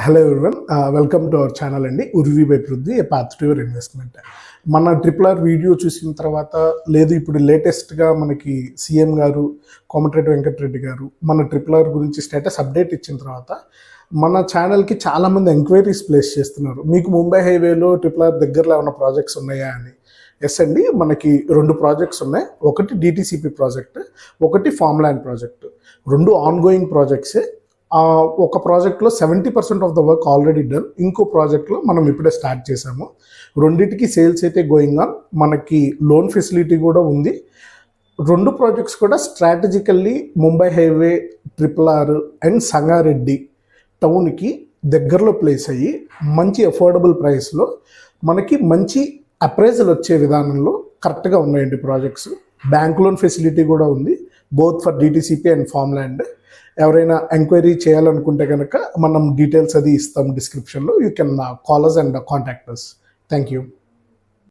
Hello everyone, welcome to our channel అండి. Urvi by Prithvi, a path to your investment. మన triple video చూసిన తర్వాత లేదు, ఇప్పుడు లేటెస్ట్గా మనకి సీఎం గారు కోమటిరెడ్డి వెంకటరెడ్డి గారు మన ట్రిపుల్ గురించి స్టేటస్ అప్డేట్ ఇచ్చిన తర్వాత మన ఛానల్కి చాలామంది ఎంక్వైరీస్ ప్లేస్ చేస్తున్నారు. మీకు ముంబై హైవేలో ట్రిపుల్ దగ్గరలో ఉన్న ప్రాజెక్ట్స్ ఉన్నాయా అని. ఎస్ అండి, మనకి 2 ప్రాజెక్ట్స్ ఉన్నాయి. ఒకటి డిటిసిపి ప్రాజెక్ట్, ఒకటి ఫార్మ్ ల్యాండ్ ప్రాజెక్ట్. 2 ఆన్గోయింగ్ ప్రాజెక్ట్సే. ఒక ప్రాజెక్ట్లో 70% of the work already done. ఇంకో ప్రాజెక్ట్లో మనం ఇప్పుడే స్టార్ట్ చేసాము. రెండింటికి సేల్స్ అయితే గోయింగ్ ఆన్. మనకి లోన్ ఫెసిలిటీ కూడా ఉంది. 2 ప్రాజెక్ట్స్ కూడా strategically Mumbai highway, triple and Sangareddy టౌన్కి దగ్గరలో ప్లేస్ అయ్యి మంచి అఫోర్డబుల్ ప్రైస్లో మనకి మంచి అప్రైజల్ వచ్చే విధానంలో కరెక్ట్గా ఉన్నాయండి ప్రాజెక్ట్స్. బ్యాంక్ లోన్ ఫెసిలిటీ కూడా ఉంది, both for DTCP and farm land. ఎవరైనా ఎంక్వైరీ చేయాలనుకుంటే కనుక మనం డీటెయిల్స్ అది ఇస్తాం డిస్క్రిప్షన్లో. You can call us and contact us. Thank you.